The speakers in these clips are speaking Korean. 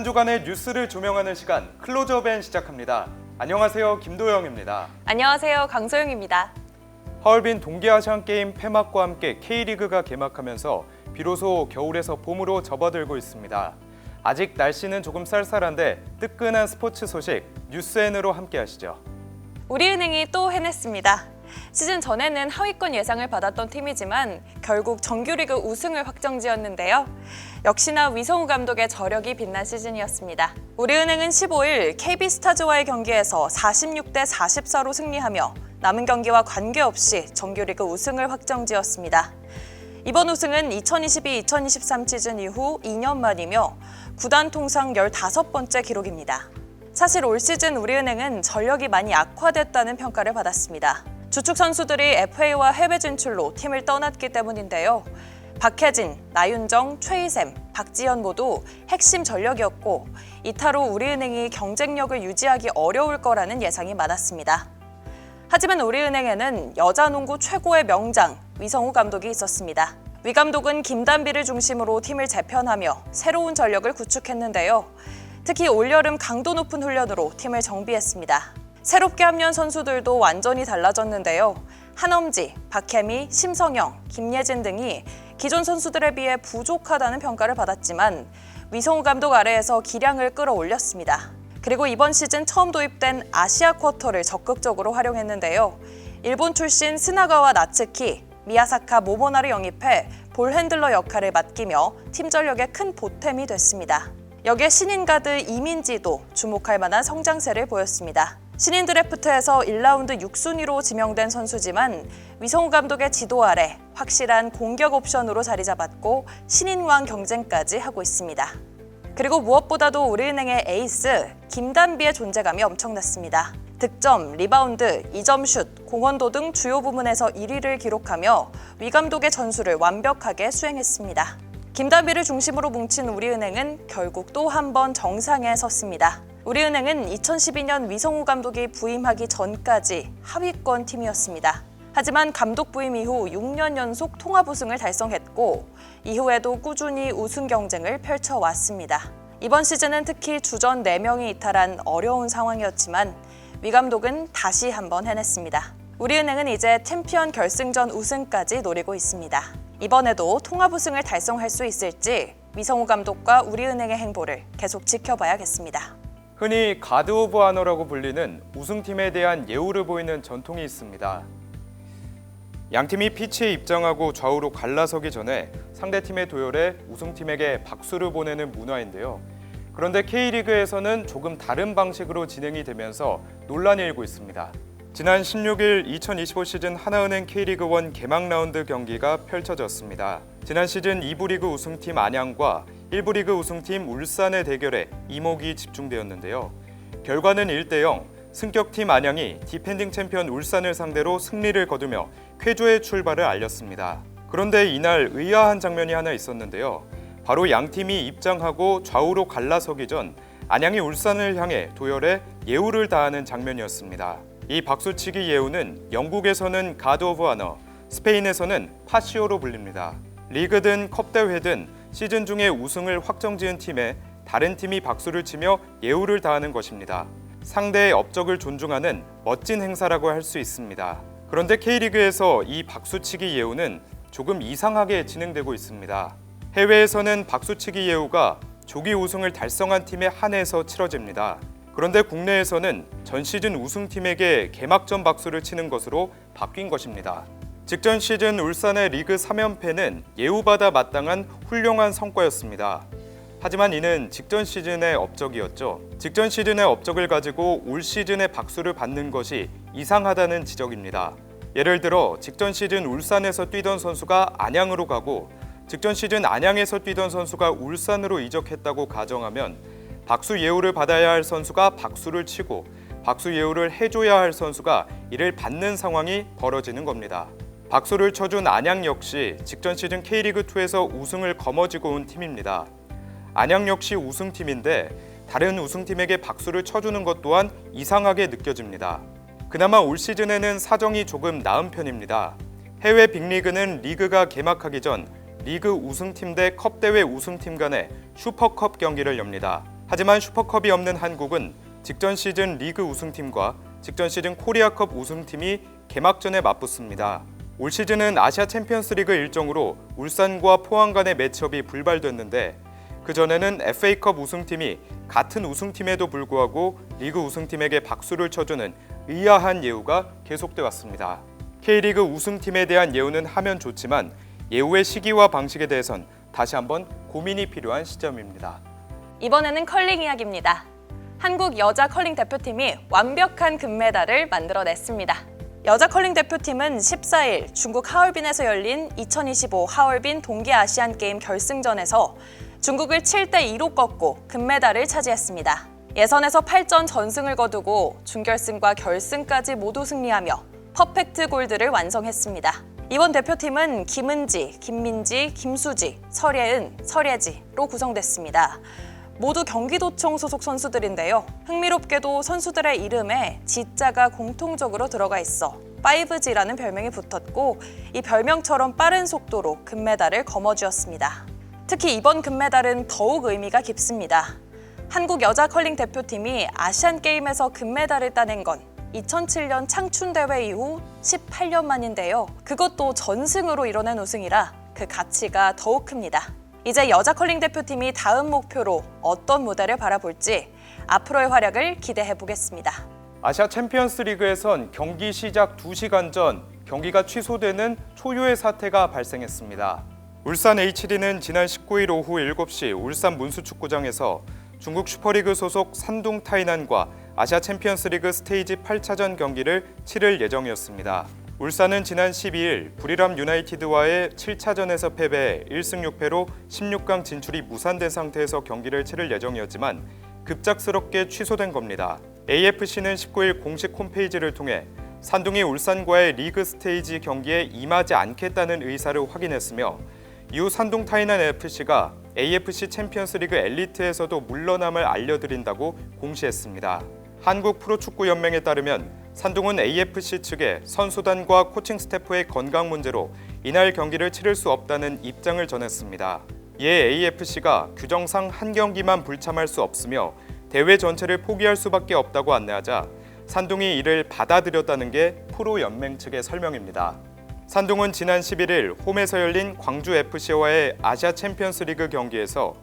한 주간의 뉴스를 조명하는 시간 클로즈업엔 시작합니다. 안녕하세요, 김도영입니다. 안녕하세요, 강소영입니다. 하얼빈 동계아시안게임 폐막과 함께 K리그가 개막하면서 비로소 겨울에서 봄으로 접어들고 있습니다. 아직 날씨는 조금 쌀쌀한데 뜨끈한 스포츠 소식 뉴스N으로 함께 하시죠. 우리은행이 또 해냈습니다. 시즌 전에는 하위권 예상을 받았던 팀이지만 결국 정규리그 우승을 확정지었는데요. 역시나 위성우 감독의 저력이 빛난 시즌이었습니다. 우리은행은 15일 KB스타즈와의 경기에서 46대 44로 승리하며 남은 경기와 관계없이 정규리그 우승을 확정지었습니다. 이번 우승은 2022-2023 시즌 이후 2년 만이며 구단 통상 15번째 기록입니다. 사실 올 시즌 우리은행은 전력이 많이 악화됐다는 평가를 받았습니다. 주축 선수들이 FA와 해외 진출로 팀을 떠났기 때문인데요. 박혜진, 나윤정, 최희샘, 박지현 모두 핵심 전력이었고 이타로 우리은행이 경쟁력을 유지하기 어려울 거라는 예상이 많았습니다. 하지만 우리은행에는 여자농구 최고의 명장 위성우 감독이 있었습니다. 위 감독은 김단비를 중심으로 팀을 재편하며 새로운 전력을 구축했는데요. 특히 올여름 강도 높은 훈련으로 팀을 정비했습니다. 새롭게 합류한 선수들도 완전히 달라졌는데요. 한엄지, 박혜미, 심성영, 김예진 등이 기존 선수들에 비해 부족하다는 평가를 받았지만 위성우 감독 아래에서 기량을 끌어올렸습니다. 그리고 이번 시즌 처음 도입된 아시아 쿼터를 적극적으로 활용했는데요. 일본 출신 스나가와 나츠키, 미야사카 모모나를 영입해 볼 핸들러 역할을 맡기며 팀 전력에 큰 보탬이 됐습니다. 여기에 신인 가드 이민지도 주목할 만한 성장세를 보였습니다. 신인 드래프트에서 1라운드 6순위로 지명된 선수지만 위성우 감독의 지도 아래 확실한 공격 옵션으로 자리 잡았고 신인왕 경쟁까지 하고 있습니다. 그리고 무엇보다도 우리은행의 에이스 김단비의 존재감이 엄청났습니다. 득점, 리바운드, 2점 슛, 공헌도 등 주요 부문에서 1위를 기록하며 위 감독의 전술을 완벽하게 수행했습니다. 김단비를 중심으로 뭉친 우리은행은 결국 또 한 번 정상에 섰습니다. 우리은행은 2012년 위성우 감독이 부임하기 전까지 하위권 팀이었습니다. 하지만 감독 부임 이후 6년 연속 통합 우승을 달성했고 이후에도 꾸준히 우승 경쟁을 펼쳐왔습니다. 이번 시즌은 특히 주전 4명이 이탈한 어려운 상황이었지만 위 감독은 다시 한번 해냈습니다. 우리은행은 이제 챔피언 결승전 우승까지 노리고 있습니다. 이번에도 통합 우승을 달성할 수 있을지 위성우 감독과 우리은행의 행보를 계속 지켜봐야겠습니다. 흔히 가드 오브 아너라고 불리는 우승팀에 대한 예우를 보이는 전통이 있습니다. 양팀이 피치에 입장하고 좌우로 갈라서기 전에 상대팀의 도열에 우승팀에게 박수를 보내는 문화인데요. 그런데 K리그에서는 조금 다른 방식으로 진행이 되면서 논란이 일고 있습니다. 지난 16일 2025 시즌 하나은행 K리그1 개막 라운드 경기가 펼쳐졌습니다. 지난 시즌 2부 리그 우승팀 안양과 1부 리그 우승팀 울산의 대결에 이목이 집중되었는데요. 결과는 1대0, 승격팀 안양이 디펜딩 챔피언 울산을 상대로 승리를 거두며 쾌조의 출발을 알렸습니다. 그런데 이날 의아한 장면이 하나 있었는데요. 바로 양팀이 입장하고 좌우로 갈라서기 전 안양이 울산을 향해 도열에 예우를 다하는 장면이었습니다. 이 박수치기 예우는 영국에서는 가드 오브 아너, 스페인에서는 파시오로 불립니다. 리그든 컵대회든 시즌 중에 우승을 확정지은 팀에 다른 팀이 박수를 치며 예우를 다하는 것입니다. 상대의 업적을 존중하는 멋진 행사라고 할 수 있습니다. 그런데 K리그에서 이 박수치기 예우는 조금 이상하게 진행되고 있습니다. 해외에서는 박수치기 예우가 조기 우승을 달성한 팀에 한해서 치러집니다. 그런데 국내에서는 전 시즌 우승팀에게 개막전 박수를 치는 것으로 바뀐 것입니다. 직전 시즌 울산의 리그 3연패는 예우받아 마땅한 훌륭한 성과였습니다. 하지만 이는 직전 시즌의 업적이었죠. 직전 시즌의 업적을 가지고 올 시즌의 박수를 받는 것이 이상하다는 지적입니다. 예를 들어 직전 시즌 울산에서 뛰던 선수가 안양으로 가고 직전 시즌 안양에서 뛰던 선수가 울산으로 이적했다고 가정하면 박수 예우를 받아야 할 선수가 박수를 치고 박수 예우를 해줘야 할 선수가 이를 받는 상황이 벌어지는 겁니다. 박수를 쳐준 안양 역시 직전 시즌 K리그2에서 우승을 거머쥐고 온 팀입니다. 안양 역시 우승팀인데 다른 우승팀에게 박수를 쳐주는 것 또한 이상하게 느껴집니다. 그나마 올 시즌에는 사정이 조금 나은 편입니다. 해외 빅리그는 리그가 개막하기 전 리그 우승팀 대 컵대회 우승팀 간의 슈퍼컵 경기를 엽니다. 하지만 슈퍼컵이 없는 한국은 직전 시즌 리그 우승팀과 직전 시즌 코리아컵 우승팀이 개막전에 맞붙습니다. 올 시즌은 아시아 챔피언스리그 일정으로 울산과 포항 간의 매치업이 불발됐는데 그전에는 FA컵 우승팀이 같은 우승팀에도 불구하고 리그 우승팀에게 박수를 쳐주는 의아한 예우가 계속돼 왔습니다. K리그 우승팀에 대한 예우는 하면 좋지만 예우의 시기와 방식에 대해선 다시 한번 고민이 필요한 시점입니다. 이번에는 컬링 이야기입니다. 한국 여자 컬링 대표팀이 완벽한 금메달을 만들어냈습니다. 여자 컬링 대표팀은 14일 중국 하얼빈에서 열린 2025 하얼빈 동계아시안게임 결승전에서 중국을 7대2로 꺾고 금메달을 차지했습니다. 예선에서 8전 전승을 거두고 준결승과 결승까지 모두 승리하며 퍼펙트 골드를 완성했습니다. 이번 대표팀은 김은지, 김민지, 김수지, 설예은, 설예지로 구성됐습니다. 모두 경기도청 소속 선수들인데요. 흥미롭게도 선수들의 이름에 지자가 공통적으로 들어가 있어 5G라는 별명이 붙었고 이 별명처럼 빠른 속도로 금메달을 거머쥐었습니다. 특히 이번 금메달은 더욱 의미가 깊습니다. 한국 여자 컬링 대표팀이 아시안게임에서 금메달을 따낸 건 2007년 창춘대회 이후 18년 만인데요. 그것도 전승으로 이뤄낸 우승이라 그 가치가 더욱 큽니다. 이제 여자 컬링 대표팀이 다음 목표로 어떤 무대를 바라볼지 앞으로의 활약을 기대해 보겠습니다. 아시아 챔피언스 리그에선 경기 시작 2시간 전 경기가 취소되는 초유의 사태가 발생했습니다. 울산 HD는 지난 19일 오후 7시 울산 문수축구장에서 중국 슈퍼리그 소속 산둥 타이난과 아시아 챔피언스 리그 스테이지 8차전 경기를 치를 예정이었습니다. 울산은 지난 12일 부리람 유나이티드와의 7차전에서 패배해 1승 6패로 16강 진출이 무산된 상태에서 경기를 치를 예정이었지만 급작스럽게 취소된 겁니다. AFC는 19일 공식 홈페이지를 통해 산둥이 울산과의 리그 스테이지 경기에 임하지 않겠다는 의사를 확인했으며 이후 산둥 타이난 FC가 AFC 챔피언스리그 엘리트에서도 물러남을 알려드린다고 공시했습니다. 한국 프로축구연맹에 따르면 산둥은 AFC 측에 선수단과 코칭 스태프의 건강 문제로 이날 경기를 치를 수 없다는 입장을 전했습니다. 이에 AFC가 규정상 한 경기만 불참할 수 없으며 대회 전체를 포기할 수밖에 없다고 안내하자 산둥이 이를 받아들였다는 게 프로연맹 측의 설명입니다. 산둥은 지난 11일 홈에서 열린 광주FC와의 아시아 챔피언스 리그 경기에서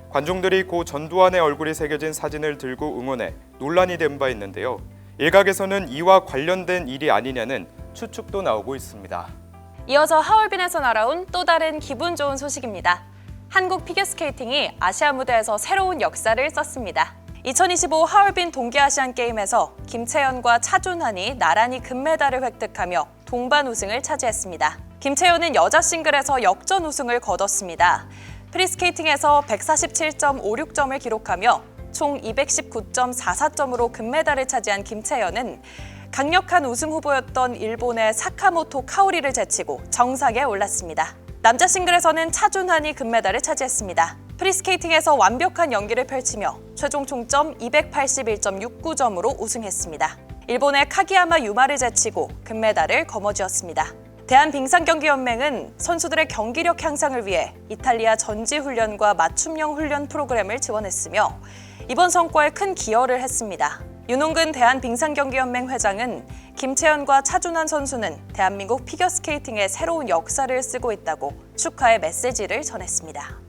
관중들이 고 전두환의 얼굴이 새겨진 사진을 들고 응원해 논란이 된 바 있는데요. 일각에서는 이와 관련된 일이 아니냐는 추측도 나오고 있습니다. 이어서 하얼빈에서 날아온 또 다른 기분 좋은 소식입니다. 한국 피겨스케이팅이 아시아 무대에서 새로운 역사를 썼습니다. 2025 하얼빈 동계아시안게임에서 김채연과 차준환이 나란히 금메달을 획득하며 동반 우승을 차지했습니다. 김채연은 여자 싱글에서 역전 우승을 거뒀습니다. 프리스케이팅에서 147.56점을 기록하며 총 219.44점으로 금메달을 차지한 김채연은 강력한 우승 후보였던 일본의 사카모토 카오리를 제치고 정상에 올랐습니다. 남자 싱글에서는 차준환이 금메달을 차지했습니다. 프리스케이팅에서 완벽한 연기를 펼치며 최종 총점 281.69점으로 우승했습니다. 일본의 카기야마 유마를 제치고 금메달을 거머쥐었습니다. 대한빙상경기연맹은 선수들의 경기력 향상을 위해 이탈리아 전지훈련과 맞춤형 훈련 프로그램을 지원했으며 이번 성과에 큰 기여를 했습니다. 윤홍근 대한빙상경기연맹 회장은 김채연과 차준환 선수는 대한민국 피겨스케이팅의 새로운 역사를 쓰고 있다고 축하의 메시지를 전했습니다.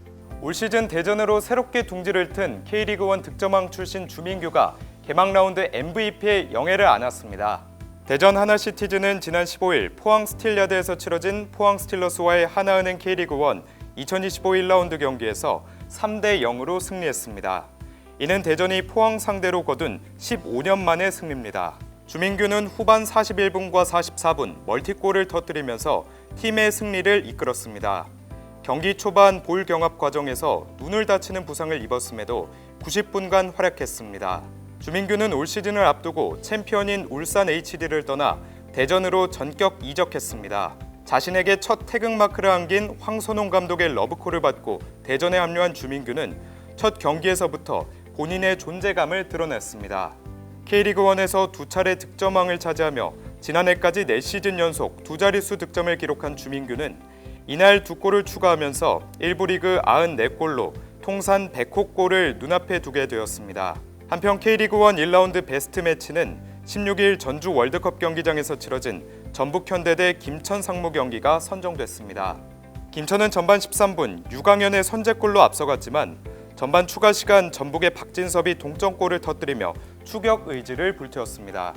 올 시즌 대전으로 새롭게 둥지를 튼 K리그1 득점왕 출신 주민규가 개막 라운드 MVP의 영예를 안았습니다. 대전 하나시티즈는 지난 15일 포항 스틸야드에서 치러진 포항 스틸러스와의 하나은행 K리그1 2025 1라운드 경기에서 3대 0으로 승리했습니다. 이는 대전이 포항 상대로 거둔 15년 만의 승리입니다. 주민규는 후반 41분과 44분 멀티골을 터뜨리면서 팀의 승리를 이끌었습니다. 경기 초반 볼 경합 과정에서 눈을 다치는 부상을 입었음에도 90분간 활약했습니다. 주민규는 올 시즌을 앞두고 챔피언인 울산 HD를 떠나 대전으로 전격 이적했습니다. 자신에게 첫 태극마크를 안긴 황선홍 감독의 러브콜을 받고 대전에 합류한 주민규는 첫 경기에서부터 본인의 존재감을 드러냈습니다. K리그1에서 2차례 득점왕을 차지하며 지난해까지 4시즌 연속 2자릿수 득점을 기록한 주민규는 이날 2골을 추가하면서 1부 리그 94골로 통산 100호 골을 눈앞에 두게 되었습니다. 한편 K리그1 1라운드 베스트 매치는 16일 전주 월드컵 경기장에서 치러진 전북현대 대 김천 상무 경기가 선정됐습니다. 김천은 전반 13분 유강현의 선제골로 앞서갔지만 전반 추가 시간 전북의 박진섭이 동점골을 터뜨리며 추격 의지를 불태웠습니다.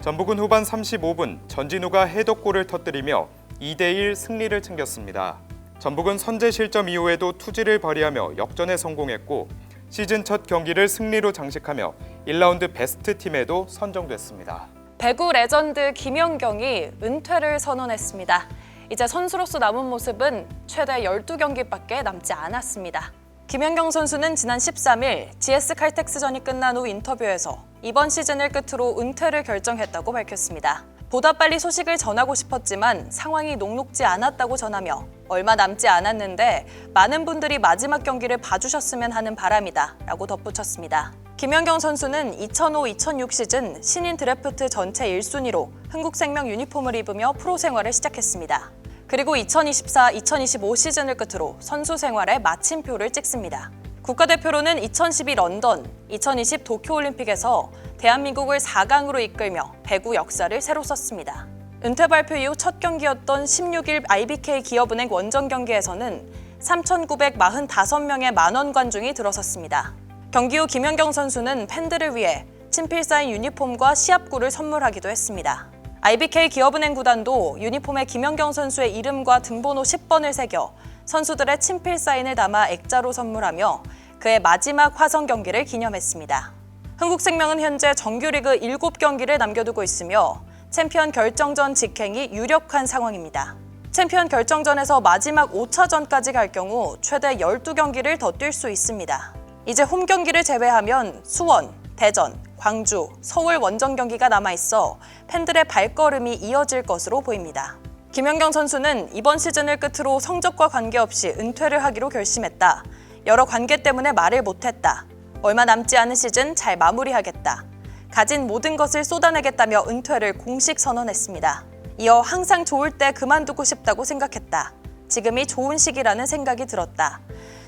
전북은 후반 35분 전진우가 헤더골을 터뜨리며 2대1 승리를 챙겼습니다. 전북은 선제 실점 이후에도 투지를 발휘하며 역전에 성공했고 시즌 첫 경기를 승리로 장식하며 1라운드 베스트 팀에도 선정됐습니다. 배구 레전드 김연경이 은퇴를 선언했습니다. 이제 선수로서 남은 모습은 최대 12경기밖에 남지 않았습니다. 김연경 선수는 지난 13일 GS칼텍스전이 끝난 후 인터뷰에서 이번 시즌을 끝으로 은퇴를 결정했다고 밝혔습니다. 보다 빨리 소식을 전하고 싶었지만 상황이 녹록지 않았다고 전하며 얼마 남지 않았는데 많은 분들이 마지막 경기를 봐주셨으면 하는 바람이다 라고 덧붙였습니다. 김연경 선수는 2005-2006 시즌 신인 드래프트 전체 1순위로 흥국생명 유니폼을 입으며 프로 생활을 시작했습니다. 그리고 2024-2025 시즌을 끝으로 선수 생활에 마침표를 찍습니다. 국가대표로는 2012 런던, 2020 도쿄올림픽에서 대한민국을 4강으로 이끌며 배구 역사를 새로 썼습니다. 은퇴 발표 이후 첫 경기였던 16일 IBK 기업은행 원정 경기에서는 3,945명의 만원 관중이 들어섰습니다. 경기 후 김연경 선수는 팬들을 위해 친필 사인 유니폼과 시합구를 선물하기도 했습니다. IBK 기업은행 구단도 유니폼에 김연경 선수의 이름과 등번호 10번을 새겨 선수들의 친필 사인을 담아 액자로 선물하며 그의 마지막 화성 경기를 기념했습니다. 흥국생명은 현재 정규리그 7경기를 남겨두고 있으며 챔피언 결정전 직행이 유력한 상황입니다. 챔피언 결정전에서 마지막 5차전까지 갈 경우 최대 12경기를 더 뛸 수 있습니다. 이제 홈 경기를 제외하면 수원, 대전, 광주, 서울 원정 경기가 남아있어 팬들의 발걸음이 이어질 것으로 보입니다. 김연경 선수는 이번 시즌을 끝으로 성적과 관계없이 은퇴를 하기로 결심했다. 여러 관계 때문에 말을 못했다. 얼마 남지 않은 시즌 잘 마무리하겠다. 가진 모든 것을 쏟아내겠다며 은퇴를 공식 선언했습니다. 이어 항상 좋을 때 그만두고 싶다고 생각했다. 지금이 좋은 시기라는 생각이 들었다.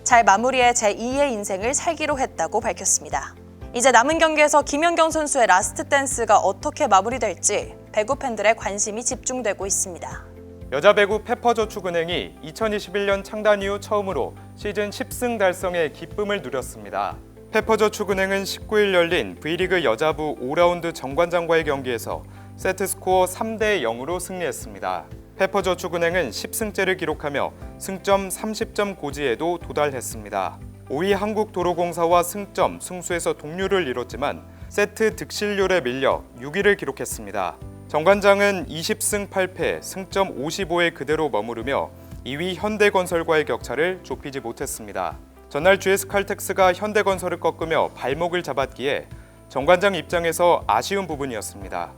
잘 마무리해 제2의 인생을 살기로 했다고 밝혔습니다. 이제 남은 경기에서 김연경 선수의 라스트 댄스가 어떻게 마무리될지 배구 팬들의 관심이 집중되고 있습니다. 여자 배구 페퍼저축은행이 2021년 창단 이후 처음으로 시즌 10승 달성의 기쁨을 누렸습니다. 페퍼저축은행은 19일 열린 V리그 여자부 5라운드 정관장과의 경기에서 세트스코어 3대 0으로 승리했습니다. 페퍼저축은행은 10승째를 기록하며 승점 30점 고지에도 도달했습니다. 5위 한국도로공사와 승점, 승수에서 동률을 이뤘지만 세트 득실률에 밀려 6위를 기록했습니다. 정관장은 20승 8패, 승점 55에 그대로 머무르며 2위 현대건설과의 격차를 좁히지 못했습니다. 전날 GS칼텍스가 현대건설을 꺾으며 발목을 잡았기에 정관장 입장에서 아쉬운 부분이었습니다.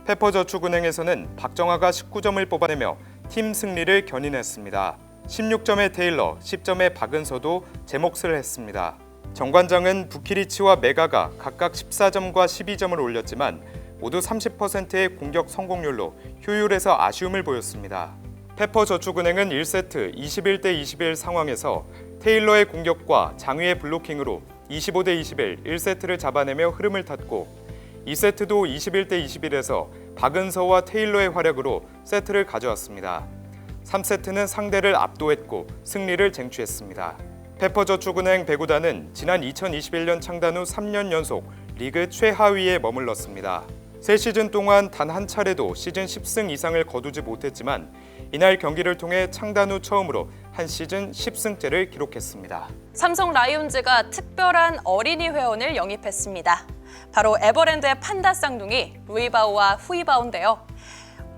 페퍼저축은행에서는 박정아가 19점을 뽑아내며 팀 승리를 견인했습니다. 16점의 테일러, 10점의 박은서도 제 몫을 했습니다. 정관장은 부키리치와 메가가 각각 14점과 12점을 올렸지만 모두 30%의 공격 성공률로 효율에서 아쉬움을 보였습니다. 페퍼저축은행은 1세트 21대 21 상황에서 테일러의 공격과 장위의 블로킹으로 25대 21 1세트를 잡아내며 흐름을 탔고 2세트도 21대 21에서 박은서와 테일러의 활약으로 세트를 가져왔습니다. 3세트는 상대를 압도했고 승리를 쟁취했습니다. 페퍼저축은행 배구단은 지난 2021년 창단 후 3년 연속 리그 최하위에 머물렀습니다. 새 시즌 동안 단 한 차례도 시즌 10승 이상을 거두지 못했지만 이날 경기를 통해 창단 후 처음으로 한 시즌 10승째를 기록했습니다. 삼성 라이온즈가 특별한 어린이 회원을 영입했습니다. 바로 에버랜드의 판다 쌍둥이 루이바오와 후이바오인데요.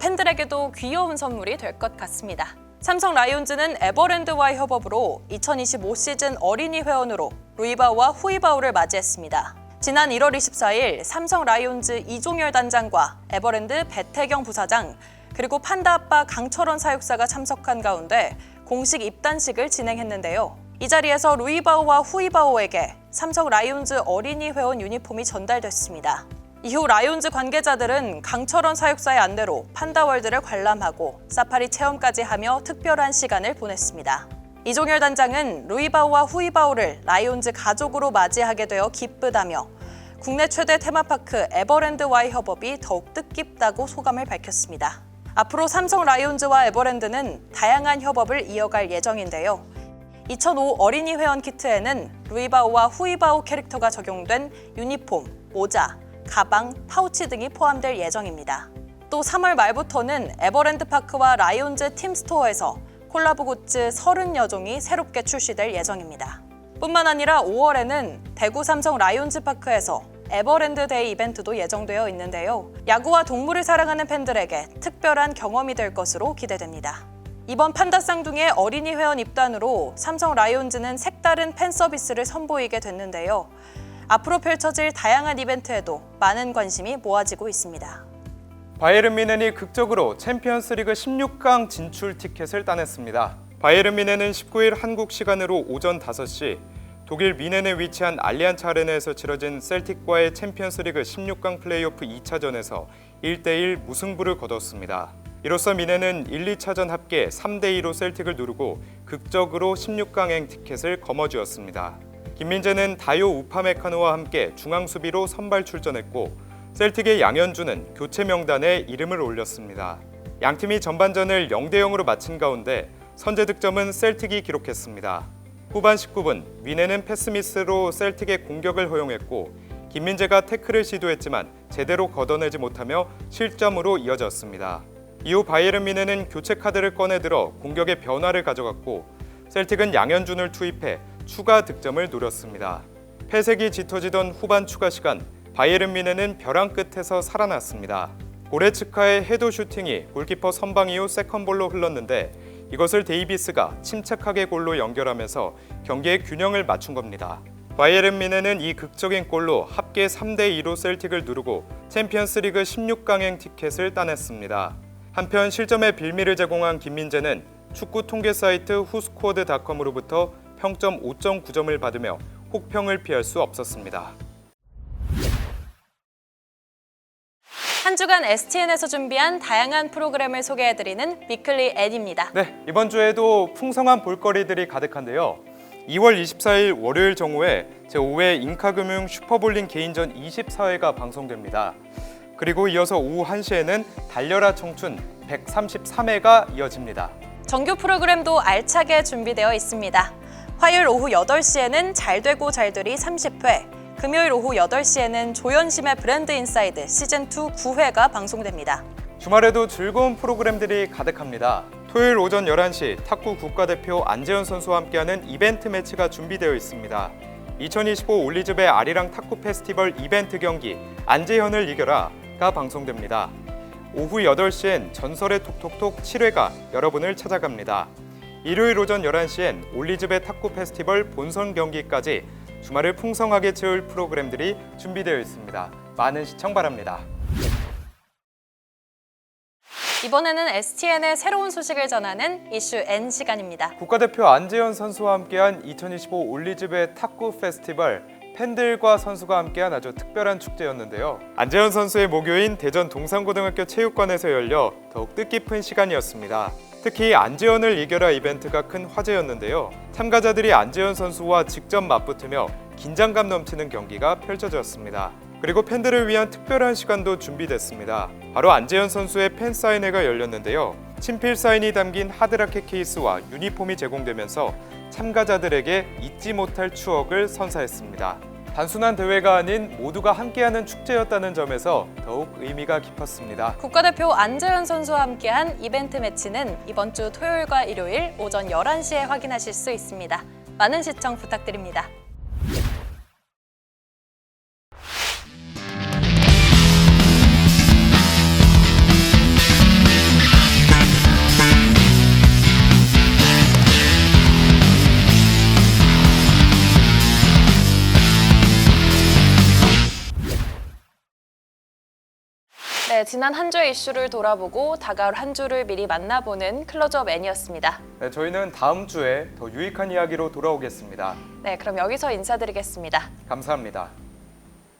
팬들에게도 귀여운 선물이 될 것 같습니다. 삼성 라이온즈는 에버랜드와의 협업으로 2025 시즌 어린이 회원으로 루이바오와 후이바오를 맞이했습니다. 지난 1월 24일 삼성 라이온즈 이종열 단장과 에버랜드 배태경 부사장 그리고 판다 아빠 강철원 사육사가 참석한 가운데 공식 입단식을 진행했는데요. 이 자리에서 루이바오와 후이바오에게 삼성 라이온즈 어린이 회원 유니폼이 전달됐습니다. 이후 라이온즈 관계자들은 강철원 사육사의 안내로 판다월드를 관람하고 사파리 체험까지 하며 특별한 시간을 보냈습니다. 이종열 단장은 루이바오와 후이바오를 라이온즈 가족으로 맞이하게 되어 기쁘다며 국내 최대 테마파크 에버랜드와의 협업이 더욱 뜻깊다고 소감을 밝혔습니다. 앞으로 삼성 라이온즈와 에버랜드는 다양한 협업을 이어갈 예정인데요. 2005 어린이 회원 키트에는 루이바오와 후이바오 캐릭터가 적용된 유니폼, 모자, 가방, 파우치 등이 포함될 예정입니다. 또 3월 말부터는 에버랜드 파크와 라이온즈 팀 스토어에서 콜라보 굿즈 30여 종이 새롭게 출시될 예정입니다. 뿐만 아니라 5월에는 대구 삼성 라이온즈 파크에서 에버랜드 데이 이벤트도 예정되어 있는데요. 야구와 동물을 사랑하는 팬들에게 특별한 경험이 될 것으로 기대됩니다. 이번 판다 쌍둥이의 어린이 회원 입단으로 삼성 라이온즈는 색다른 팬 서비스를 선보이게 됐는데요. 앞으로 펼쳐질 다양한 이벤트에도 많은 관심이 모아지고 있습니다. 바이에른 뮌헨이 극적으로 챔피언스리그 16강 진출 티켓을 따냈습니다. 바이에른 뮌헨은 19일 한국 시간으로 오전 5시 독일 뮌헨에 위치한 알리안츠 아레나에서 치러진 셀틱과의 챔피언스리그 16강 플레이오프 2차전에서 1대1 무승부를 거뒀습니다. 이로써 뮌헨은 1, 2차전 합계 3대2로 셀틱을 누르고 극적으로 16강행 티켓을 거머쥐었습니다. 김민재는 다요 우파메카노와 함께 중앙 수비로 선발 출전했고 셀틱의 양현주는 교체 명단에 이름을 올렸습니다. 양팀이 전반전을 0대0으로 마친 가운데 선제 득점은 셀틱이 기록했습니다. 후반 19분 뮌헨은 패스미스로 셀틱의 공격을 허용했고 김민재가 태클을 시도했지만 제대로 걷어내지 못하며 실점으로 이어졌습니다. 이후 바이에른 뮌헨은 교체 카드를 꺼내들어 공격의 변화를 가져갔고 셀틱은 양현준을 투입해 추가 득점을 노렸습니다. 패색이 짙어지던 후반 추가 시간 바이에른 뮌헨은 벼랑 끝에서 살아났습니다. 고레츠카의 헤더 슈팅이 골키퍼 선방 이후 세컨볼로 흘렀는데 이것을 데이비스가 침착하게 골로 연결하면서 경기의 균형을 맞춘 겁니다. 바이에른 뮌헨은 이 극적인 골로 합계 3대2로 셀틱을 누르고 챔피언스리그 16강행 티켓을 따냈습니다. 한편 실점의 빌미를 제공한 김민재는 축구 통계 사이트 후스코어드닷컴으로부터 평점 5.9점을 받으며 혹평을 피할 수 없었습니다. 한 주간 STN에서 준비한 다양한 프로그램을 소개해드리는 위클리 앱입니다. 네, 이번 주에도 풍성한 볼거리들이 가득한데요. 2월 24일 월요일 정오에 제5회 인카금융 슈퍼볼링 개인전 24회가 방송됩니다. 그리고 이어서 오후 1시에는 달려라 청춘 133회가 이어집니다. 정규 프로그램도 알차게 준비되어 있습니다. 화요일 오후 8시에는 잘되고 잘들이 30회, 금요일 오후 8시에는 조연심의 브랜드 인사이드 시즌2 9회가 방송됩니다. 주말에도 즐거운 프로그램들이 가득합니다. 토요일 오전 11시 탁구 국가대표 안재현 선수와 함께하는 이벤트 매치가 준비되어 있습니다. 2025 올리즈배 아리랑 탁구 페스티벌 이벤트 경기 안재현을 이겨라가 방송됩니다. 오후 8시엔 전설의 톡톡톡 7회가 여러분을 찾아갑니다. 일요일 오전 11시엔 올리즈배 탁구 페스티벌 본선 경기까지 주말을 풍성하게 채울 프로그램들이 준비되어 있습니다. 많은 시청 바랍니다. 이번에는 STN의 새로운 소식을 전하는 이슈 N 시간입니다. 국가대표 안재현 선수와 함께한 2025 올리즈배 탁구 페스티벌, 팬들과 선수가 함께한 아주 특별한 축제였는데요. 안재현 선수의 모교인 대전 동산고등학교 체육관에서 열려 더욱 뜻깊은 시간이었습니다. 특히 안재현을 이겨라 이벤트가 큰 화제였는데요. 참가자들이 안재현 선수와 직접 맞붙으며 긴장감 넘치는 경기가 펼쳐졌습니다. 그리고 팬들을 위한 특별한 시간도 준비됐습니다. 바로 안재현 선수의 팬 사인회가 열렸는데요. 친필 사인이 담긴 하드라켓 케이스와 유니폼이 제공되면서 참가자들에게 잊지 못할 추억을 선사했습니다. 단순한 대회가 아닌 모두가 함께하는 축제였다는 점에서 더욱 의미가 깊었습니다. 국가대표 안재현 선수와 함께한 이벤트 매치는 이번 주 토요일과 일요일 오전 11시에 확인하실 수 있습니다. 많은 시청 부탁드립니다. 네, 지난 한 주의 이슈를 돌아보고 다가올 한 주를 미리 만나보는 클로즈업 N이었습니다. 네, 저희는 다음 주에 더 유익한 이야기로 돌아오겠습니다. 네, 그럼 여기서 인사드리겠습니다. 감사합니다.